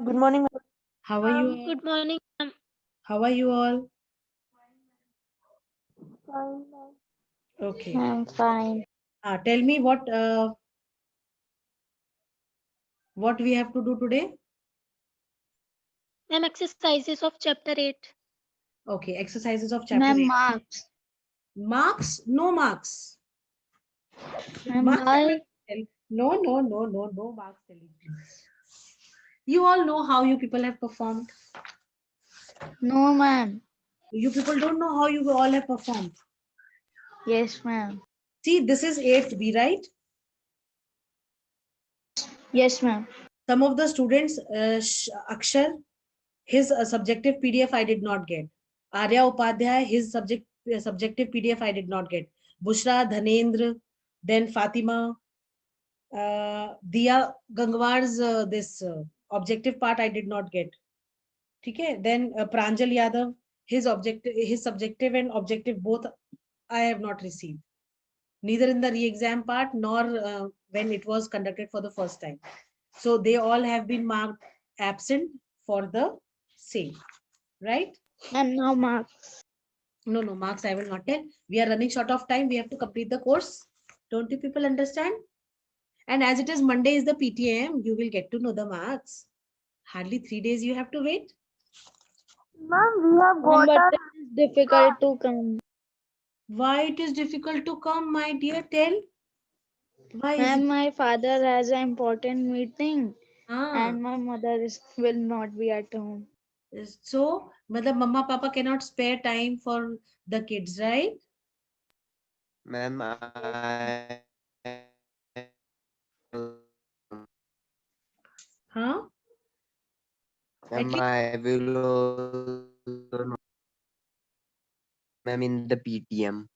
Good morning, ma'am. How are you all? Good morning, ma'am. How are you all? Fine, ma'am. Okay. I'm fine. Tell me what we have to do today. Ma'am, exercises of chapter 8. Okay, exercises of chapter Ma'am, 8. marks. Marks? No marks. Ma'am, Marks I will why? tell. No marks telling, please. You all know how you people have performed. No, ma'am. You people don't know how you all have performed. Yes, ma'am. See, this is 8th B, right? Yes, ma'am. Some of the students, Akshar, his subjective PDF I did not get. Arya Upadhyay, his subjective PDF I did not get. Bushra, Dhanendra, then Fatima, Diya Gangwar's this objective part I did not get. Okay, then Pranjal Yadav, his subjective and objective both I have not received. Neither in the re-exam part nor when it was conducted for the first time. So they all have been marked absent for the same, right? Ma'am, no marks. No, marks I will not tell. We are running short of time. We have to complete the course. Don't you people understand? And as it is Monday is the PTM, you will get to know the marks. Hardly 3 days you have to wait. Ma'am, we have Ma'am, got but our it is difficult to come. Why it is difficult to come, my dear? Tell. Why is it? Ma'am, my father has an important meeting Ah, and my mother will not be at home. so, matlab mama papa cannot spare time for the kids, right? Ma'am, Huh? At ma'am, least I will also not, ma'am, in the PTM.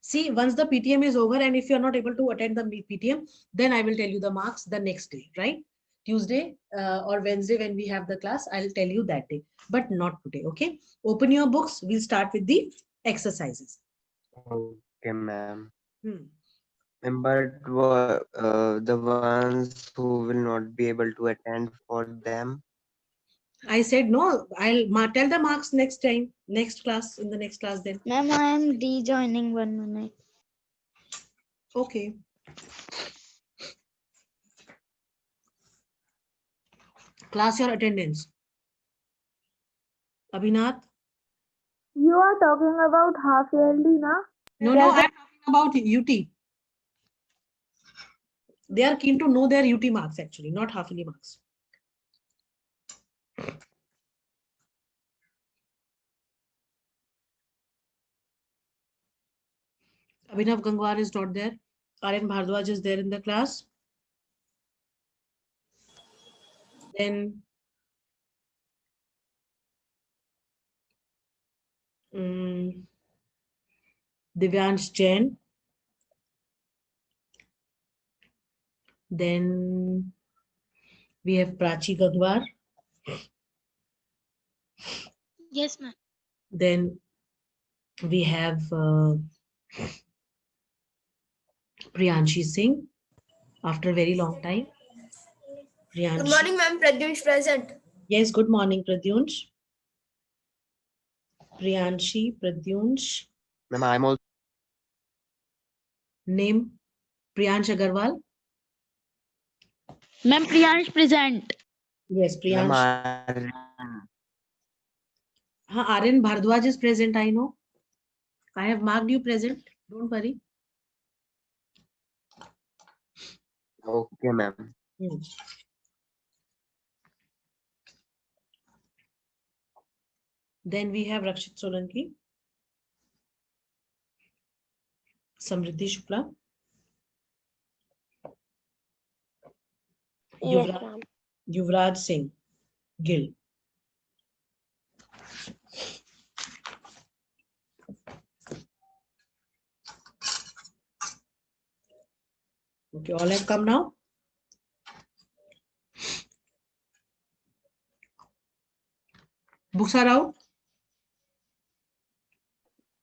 see, once the PTM is over, and if you're not able to attend the PTM, then I will tell you the marks the next day, right? Tuesday or Wednesday when we have the class, I'll tell you that day, but not today, okay? Open your books. We'll start with the exercises. Okay, ma'am. Hmm. Ma'am, but the ones who will not be able to attend for them. I said no, tell the marks next time, next class, in the next class then. Ma'am, I am rejoining 1 minute. Okay. Class your attendance. Abhinath? You are talking about half yearly, na? No, Yes, I'm talking about UT. They are keen to know their UT marks actually, not half yearly marks. Abhinav Gangwar is not there. Aryan Bhardwaj is there in the class. Then Divyansh Jain. Then we have Prachi Gangwar. Yes, ma'am. Then we have Priyanshi Singh after a very long time. Priyanshi. Good morning, ma'am. Pradyunsh present. Yes, good morning, Pradyunsh. Priyanshi, Pradyunsh. Ma'am, I'm also. Name Priyansh Agarwal. Ma'am, Priyansh present. Yes, Ma'am, Priyansh. Aryan Bhardwaj is present, I know. I have marked you present. Don't worry. Okay, ma'am. Hmm. Then we have Rakshit Solanki, Samriddhi Shukla, yes, ma'am. Yuvraj Singh, Gill. Okay, all have come now. Books are out.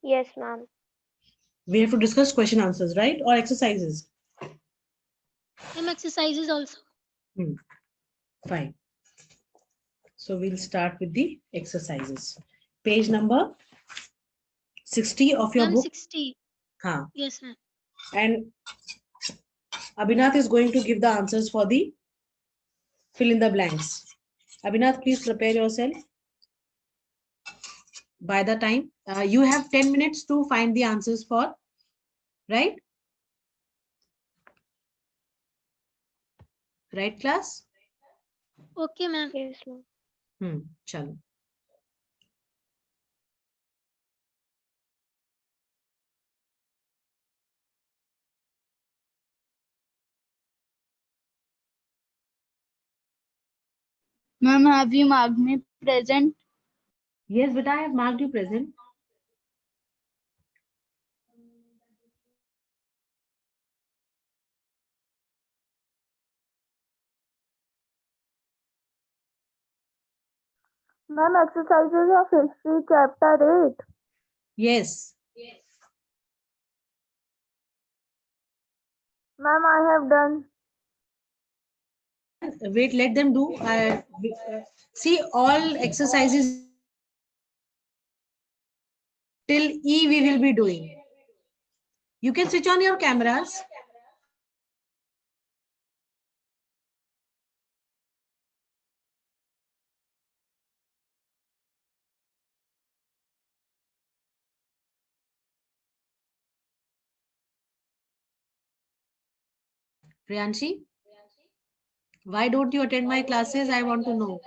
Yes, ma'am. We have to discuss question answers, right? Or exercises. Some exercises also. Fine. So we'll start with the exercises. Page number 60 of your Ma'am, book. 60. Haan. Yes, ma'am. And Abhinath is going to give the answers for the fill in the blanks. Abhinath, please prepare yourself. By the time you have 10 minutes to find the answers for, right? Right, class? Okay, ma'am. Yes, ma'am. Chalo. Ma'am, have you marked me present? Yes, but I have marked you present. Ma'am, exercises of history, chapter 8. Yes. Ma'am, I have done. Wait, let them do. See, all exercises till E we will be doing. You can switch on your cameras. Priyanshi, why don't you attend my classes? I want to know.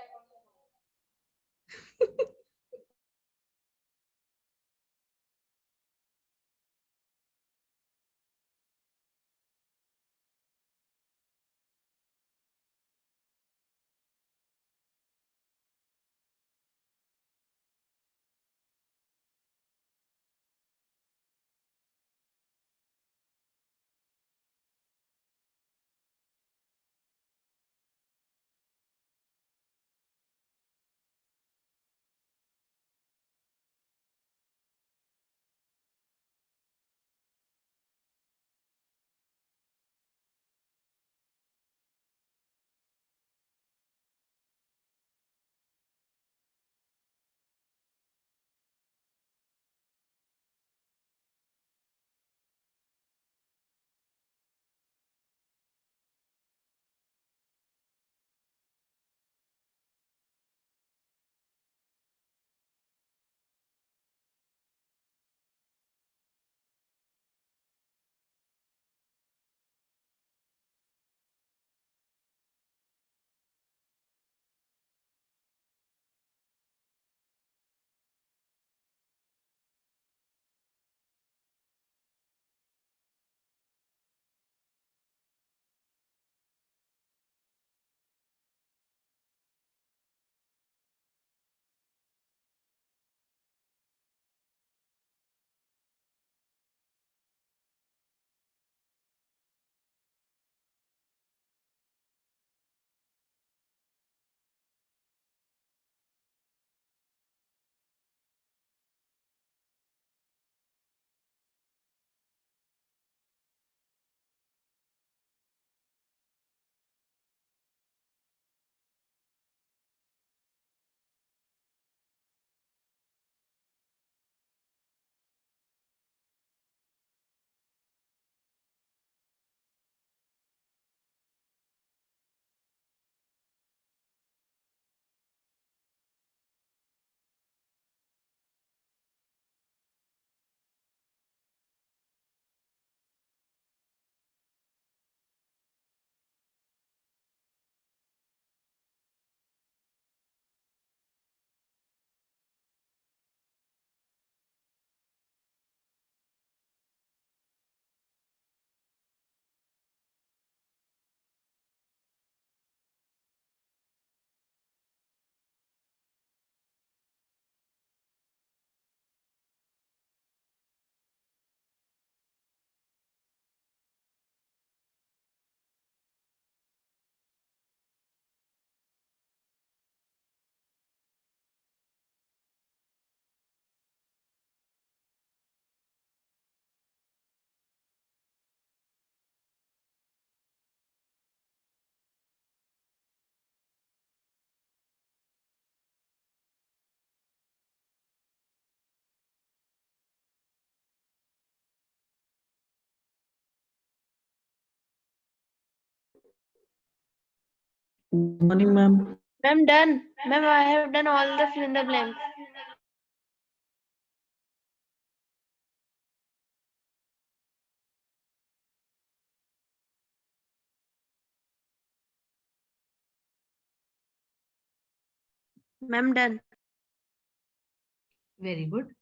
Good morning, ma'am. Ma'am, done. Ma'am, I have done all the fill in the blanks. Ma'am, done. Very good.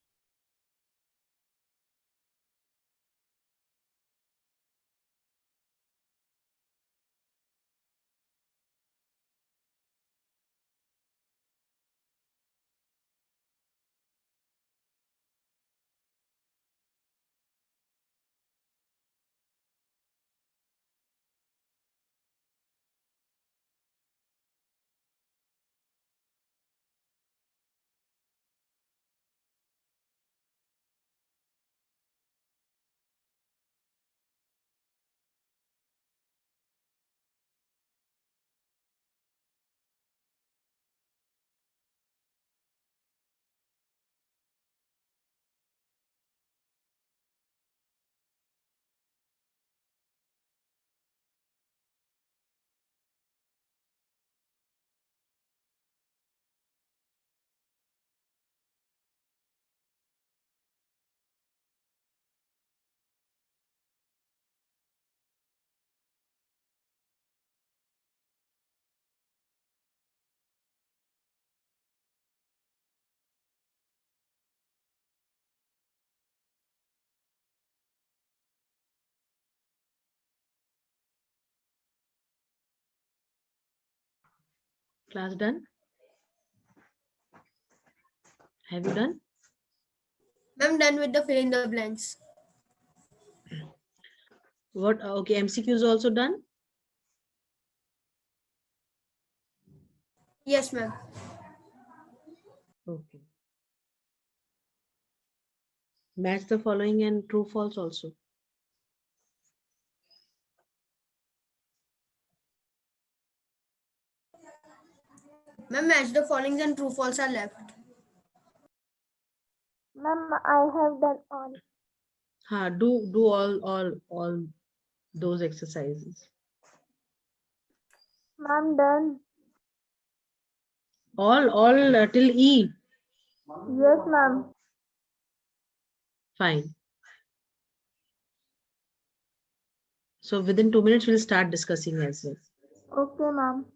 Class done? Have you done? Ma'am, done with the fill in the blanks. What? Okay, MCQ is also done. Yes, ma'am. Okay. Match the following and true false also. Ma'am, match the following and true false are left. Ma'am, I have done all. Do all those exercises. Ma'am, done. All till E. Yes, ma'am. Fine. So within 2 minutes, we'll start discussing as well. Okay, ma'am.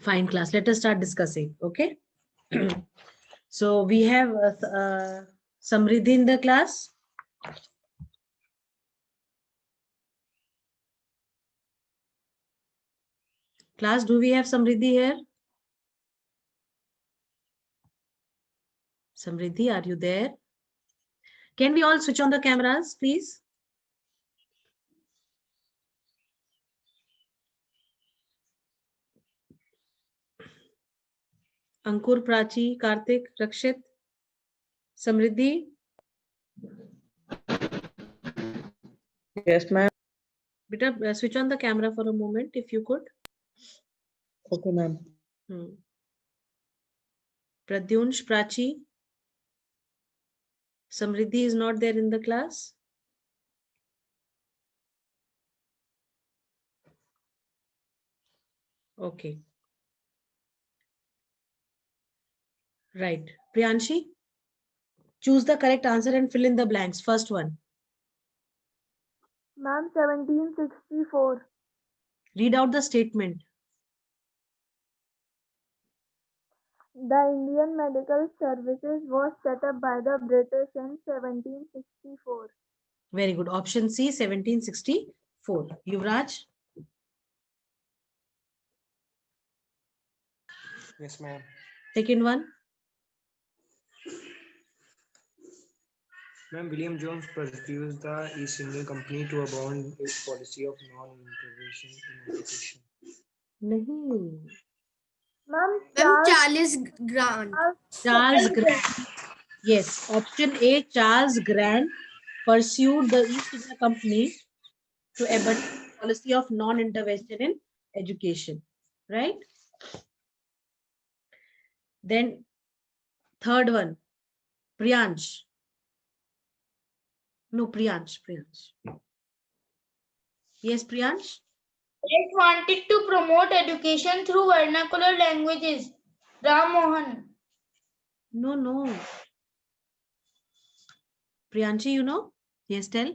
Fine, class. Let us start discussing. Okay. So we have Samriddhi in the class. Class, do we have Samriddhi here? Samriddhi, are you there? Can we all switch on the cameras, please? Ankur, Prachi, Karthik, Rakshit, Samriddhi. Yes, ma'am. Beta, switch on the camera for a moment, if you could. Okay, ma'am. Pradyunsh, Prachi. Samriddhi is not there in the class. Okay. Right. Priyanshi, choose the correct answer and fill in the blanks. First one. Ma'am, 1764. Read out the statement. The Indian Medical Services was set up by the British in 1764. Very good. Option C, 1764. Yuvraj? Yes, ma'am. Second one. Ma'am, William Jones produced the East India Company to abound its policy of non-intervention in education. Nahi. Ma'am, Ma'am, Charles Grant. Charles Grant. Yes. Option A, Charles Grant pursued the East India Company to abandon the policy of non-intervention in education. Right? Then third one. Priyansh. No, Priyansh. Yes, Priyansh? It wanted to promote education through vernacular languages. Ram Mohan. No. Priyanshi, you know? Yes, tell.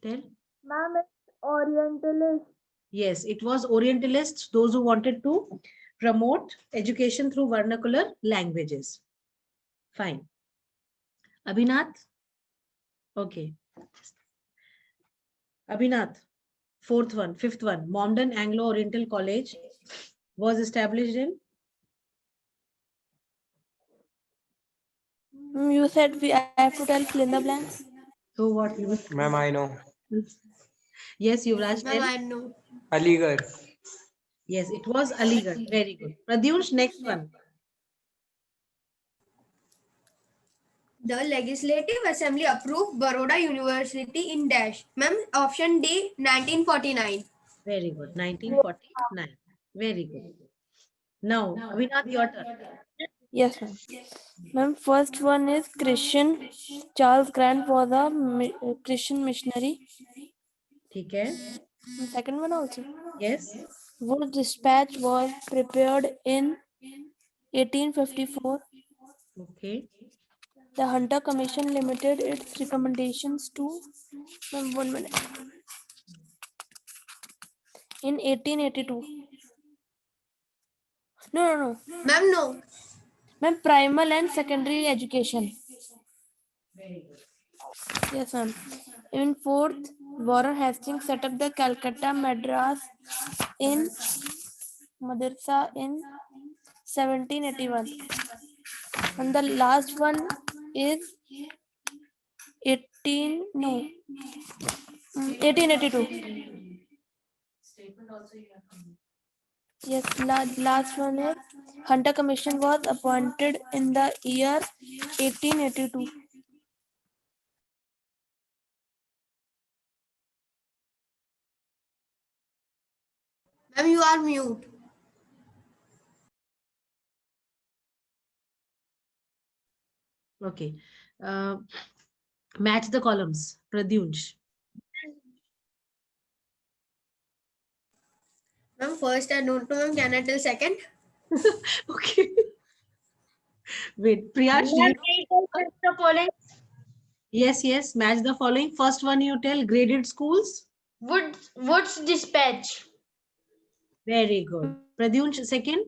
Ma'am, it's Orientalist. Yes, it was Orientalists, those who wanted to promote education through vernacular languages. Fine. Abhinath? Okay. Abhinath, fifth one. Mohammedan Anglo-Oriental College was established in? You said I have to tell fill in the blanks. So what? Ma'am, I know. Yes, Yuvraj, Ma'am, tell. I know. Aligarh. Yes, it was Aligarh. Very good. Pradyunsh, next one. The Legislative Assembly approved Baroda University in dash. Ma'am, option D, 1949. Very good. 1949. Very good. Now, Abhinath, your turn. Yes, ma'am. Ma'am, first one is Christian. Charles Grant was a Christian missionary. Okay. Second one also. Yes. Wood dispatch was prepared in 1854. Okay. The Hunter Commission limited its recommendations to 1 minute. In 1882. No. Ma'am, no. Ma'am, primal and secondary education. Yes, ma'am. In fourth, Warren Hastings set up the Calcutta Madras in Madrasa in 1781. And the last one is 1882. Yes, last one is Hunter Commission was appointed in the year 1882. Ma'am, you are mute. Okay. Match the columns. Pradyunsh. Ma'am, first I don't know. Ma'am, can I tell second? Okay. Wait, Priyash. The following. Yes. Match the following. First one you tell graded schools. Wood's dispatch. Very good. Pradyunsh second.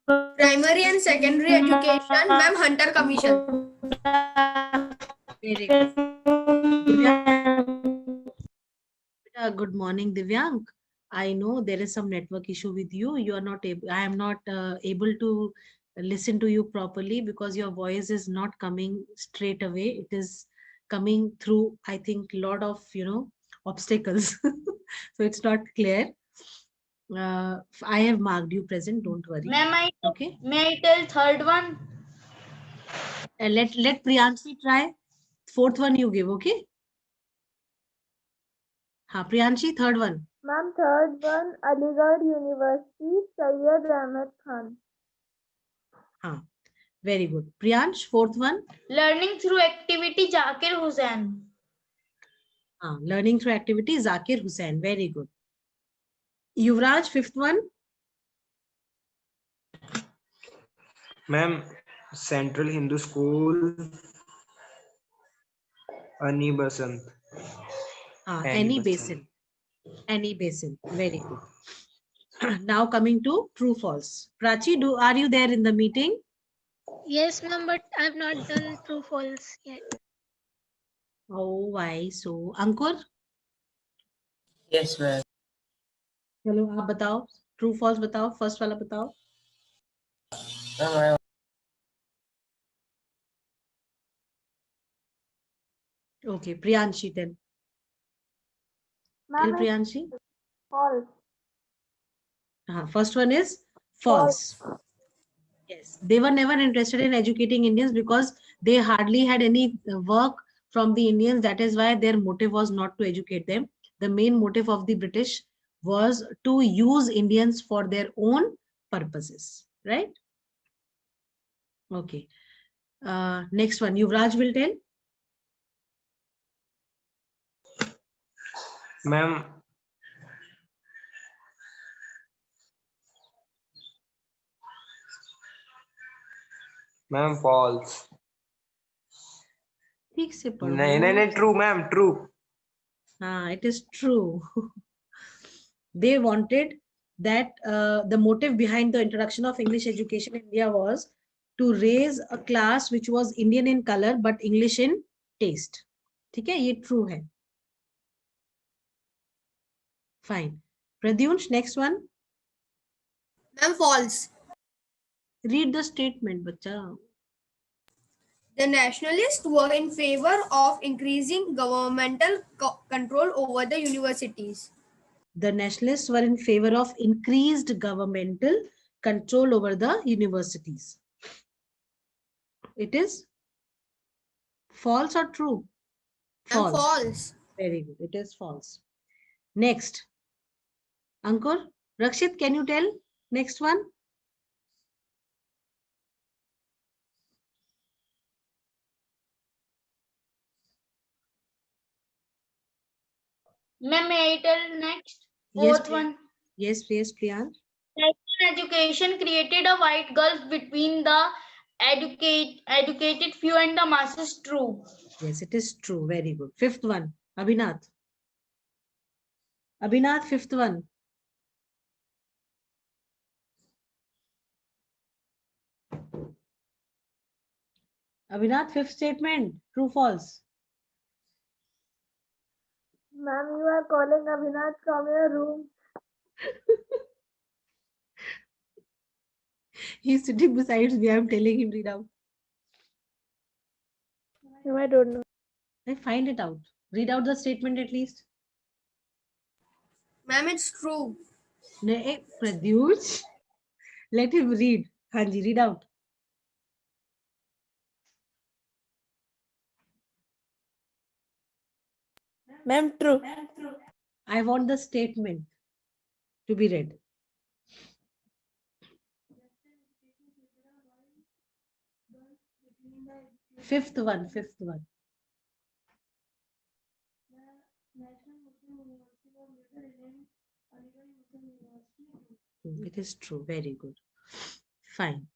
Primary and secondary education, ma'am, Hunter Commission. Very good. Good morning, Divyank. I know there is some network issue with you. You are not able. I am not able to listen to you properly because your voice is not coming straight away. It is coming through, I think, lot of obstacles. So it's not clear. I have marked you present. Don't worry. Ma'am, Okay. may I tell third one? Let Priyanshi try. Fourth one you give. Okay. Ha, Priyanshi, third one. Ma'am, third one, Aligarh University, Syed Ahmed Khan. Ha, very good. Priyansh, fourth one. Learning through activity, Zakir Hussain. Learning through activity, Zakir Hussain. Very good. Yuvraj, fifth one. Ma'am, Central Hindu School, Ani Basant. Annie Besant. Annie Besant. Very good. Now coming to true false. Prachi, are you there in the meeting? Yes, ma'am, but I have not done true false yet. Oh, why so? Ankur? Yes, ma'am. चलो आप बताओ, true false बताओ, first वाला बताओ. Ma'am, Okay, Priyanshi then. Tell Ma'am, Priyanshi. false. First one is false. Yes, they were never interested in educating Indians because they hardly had any work from the Indians. That is why their motive was not to educate them. The main motive of the British was to use Indians for their own purposes, right? Okay. Next one, Yuvraj will tell. Ma'am, false. ठीक से पढ़ो. नहीं, true, ma'am, true. It is true. They wanted that the motive behind the introduction of English education in India was to raise a class which was Indian in color but English in taste. ठीक है, ये true है. Fine. Pradyunsh, next one. Ma'am, false. Read the statement, bacha. The nationalists were in favor of increasing governmental control over the universities. The nationalists were in favor of increased governmental control over the universities. It is false or true? False. False. Very good. It is false. Next. Ankur, Rakshit, can you tell next one? Ma'am, may I tell next? Yes, Fourth one. Yes, Priyansh. Education created a wide gulf between the educated few and the masses. True. Yes, it is true. Very good. Fifth one, Abhinath. Abhinath, fifth one. Abhinath, fifth statement. True, false. Ma'am, you are calling Abhinath from your room. He's sitting beside me. I'm telling him read out. No, I don't know. I find it out. Read out the statement at least. Ma'am, it's true. Pradyush, let him read. Hanji, read out. Ma'am, true. I want the statement to be read. Fifth one. It is true. Very good. Fine.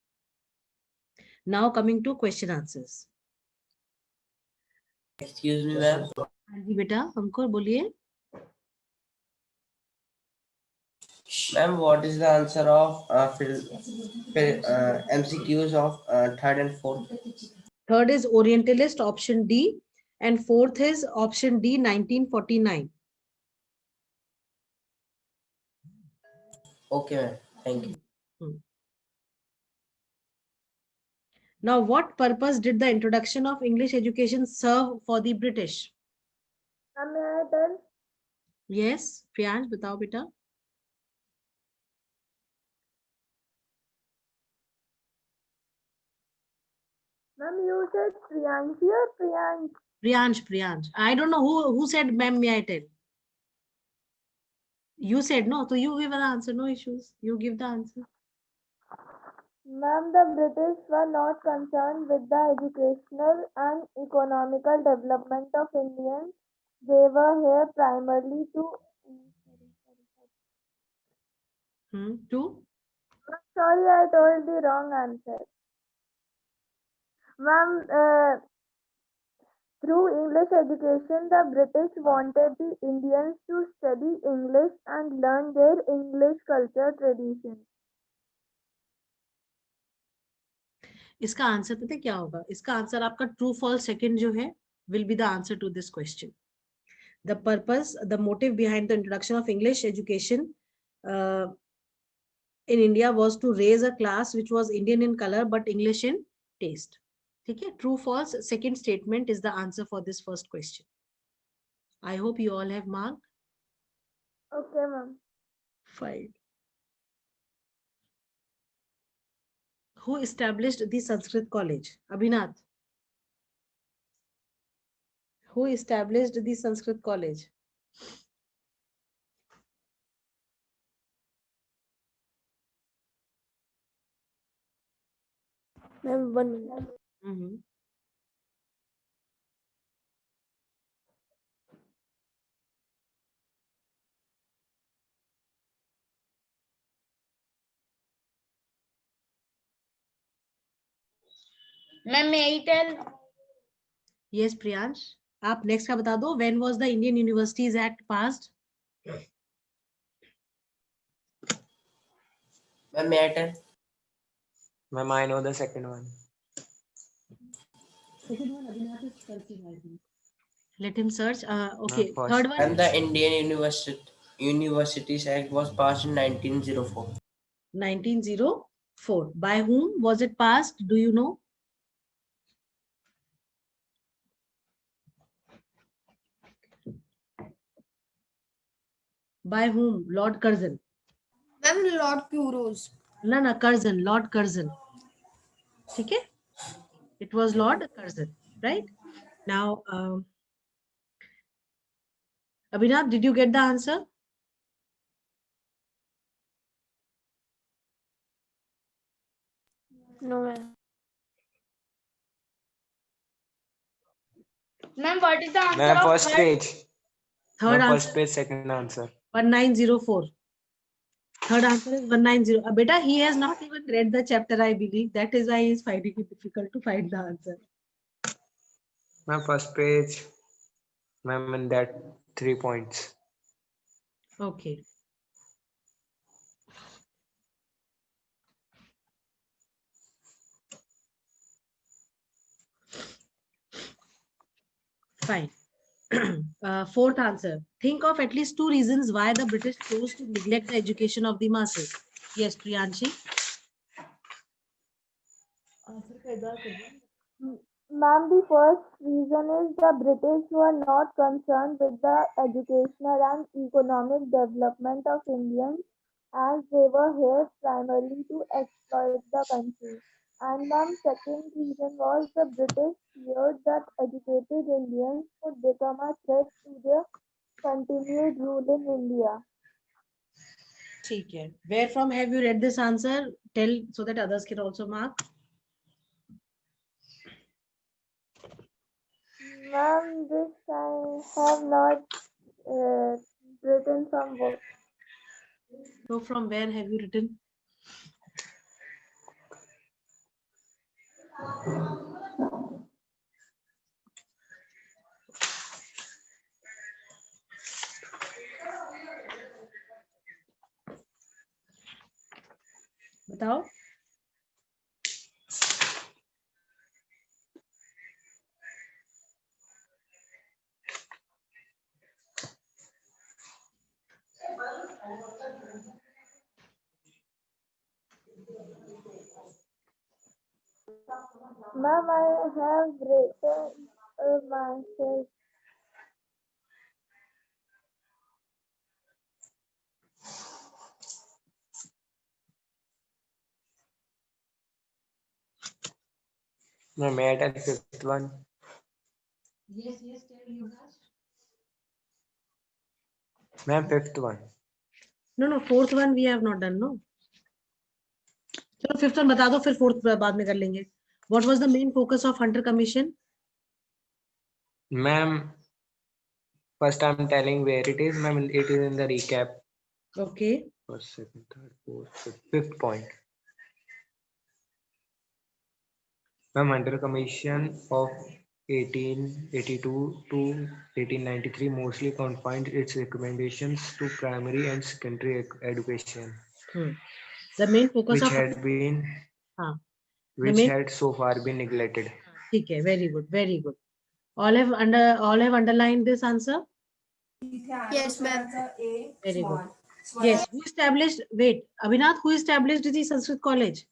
Now coming to question answers. excuse me, ma'am. हाँ जी बेटा, अंकुर बोलिए. Ma'am, what is the answer of MCQs of third and fourth? Third is Orientalist, option D, and fourth is option D, 1949. Okay, ma'am. Thank you. Now, what purpose did the introduction of English education serve for the British? Ma'am, may I tell? Yes, Priyansh, batao beta. Ma'am, you said Priyanshi or Priyansh? Priyansh. I don't know who said, ma'am, may I tell? You said no, so you give the answer, no issues. You give the answer. Ma'am, the British were not concerned with the educational and economical development of Indians. They were here primarily to. Two. Sorry, I told the wrong answer. Ma'am, through English education, the British wanted the Indians to study English and learn their English culture traditions. इसका answer पता है क्या होगा? इसका answer आपका true false second जो है will be the answer to this question. The purpose, the motive behind the introduction of English education in India was to raise a class which was Indian in color but English in taste. ठीक है? True false second statement is the answer for this first question. I hope you all have marked. Okay, ma'am. Fine. Who established the Sanskrit College? Abhinath. Who established the Sanskrit College? Ma'am, 1 minute. Ma'am, may I tell? Yes, Priyansh. आप next का बता दो. When was the Indian Universities Act passed? Ma'am, may I tell? Ma'am, I know the second one. Second one, Abhinath is searching, I think. Let him search. Okay, first. third one. And the Indian Universities Act was passed in 1904. 1904. By whom was it passed? Do you know? By whom? Lord Curzon. Ma'am, Lord Kuros. No, Curzon. Lord Curzon. Okay? It was Lord Curzon, right? Now, Abhinav, did you get the answer? No, ma'am. Ma'am, what is the answer Ma'am, of first page. Third Ma'am, answer. first page, second answer. 1904. Third answer is 190. Beta, he has not even read the chapter, I believe. That is why he is finding it difficult to find the answer. Ma'am, first page. Ma'am, and that 3 points. Okay. Fine. Fourth answer. Think of at least 2 reasons why the British chose to neglect the education of the masses. Yes, Priyanshi. Ma'am, the first reason is the British were not concerned with the educational and economic development of Indians as they were here primarily to exploit the country. And ma'am, second reason was the British feared that educated Indians would become a threat to their continued rule in India. ठीक है. Where from have you read this answer? Tell so that others can also mark. Ma'am, this I have not written some work. So from where have you written? बताओ। Ma'am, I have written myself. No, may I tell fifth one? Yes, tell you guys. Ma'am, fifth one. No, fourth one we have not done, no. चलो fifth one बता दो, फिर fourth बाद में कर लेंगे. What was the main focus of Hunter Commission? Ma'am, first I'm telling where it is. Ma'am, it is in the recap. Okay. First, second, third, fourth, fifth point. Ma'am, Hunter Commission of 1882 to 1893 mostly confined its recommendations to primary and secondary education, The main focus which of had been हाँ, which had so far been neglected. ठीक है, very good, very good. All have underlined this answer. Yes, ma'am. Very good. Yes, who established? Wait, Abhinath, who established the Sanskrit College?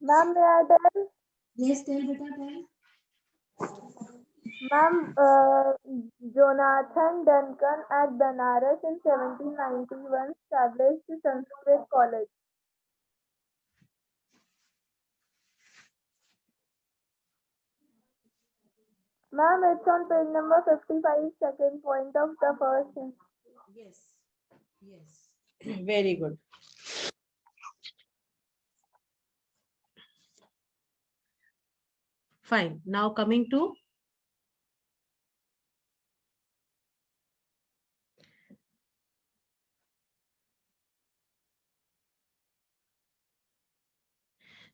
Ma'am, may I tell? Yes, tell beta, tell. Ma'am, Jonathan Duncan at Banaras in 1791 established the Sanskrit College. Ma'am, it's on page number 55, second point of the first sentence. Yes. Very good. Fine. Now coming to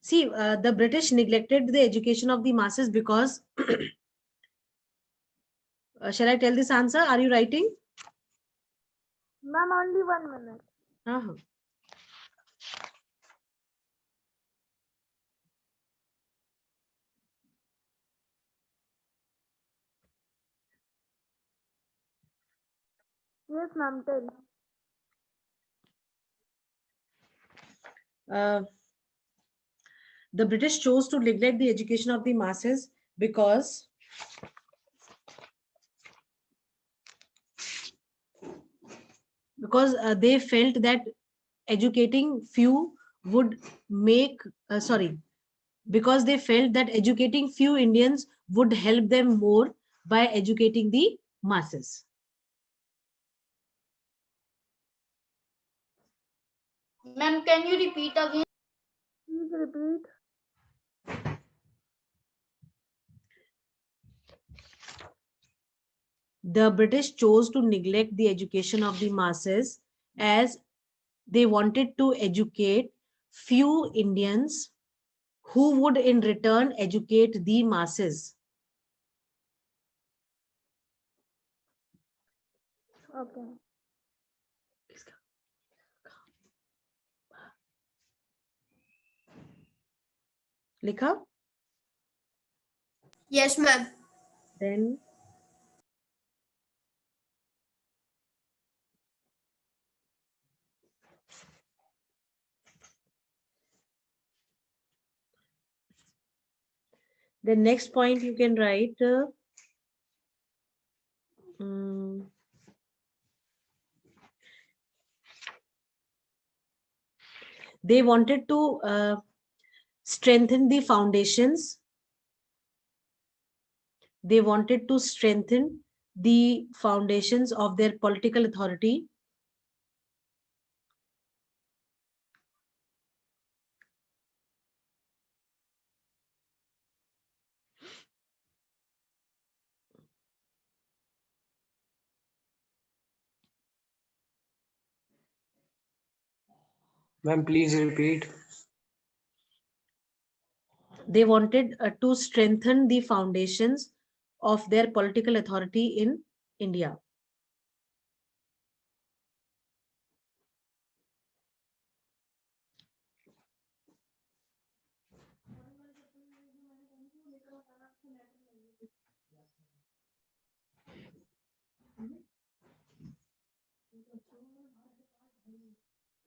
see, the British neglected the education of the masses because shall I tell this answer? Are you writing? Ma'am, only 1 minute. Uh-huh. Yes, ma'am, tell. The British chose to neglect the education of the masses because they felt that educating few would make because they felt that educating few Indians would help them more by educating the masses. Ma'am, can you repeat again? Please repeat. The British chose to neglect the education of the masses as they wanted to educate few Indians who would in return educate the masses. Okay. Likha? Yes, ma'am. Then the next point you can write they wanted to strengthen the foundations. They wanted to strengthen the foundations of their political authority. Ma'am, please repeat. They wanted to strengthen the foundations of their political authority in India.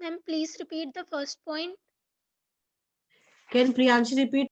Ma'am, please repeat the first point. Can Priyanshi repeat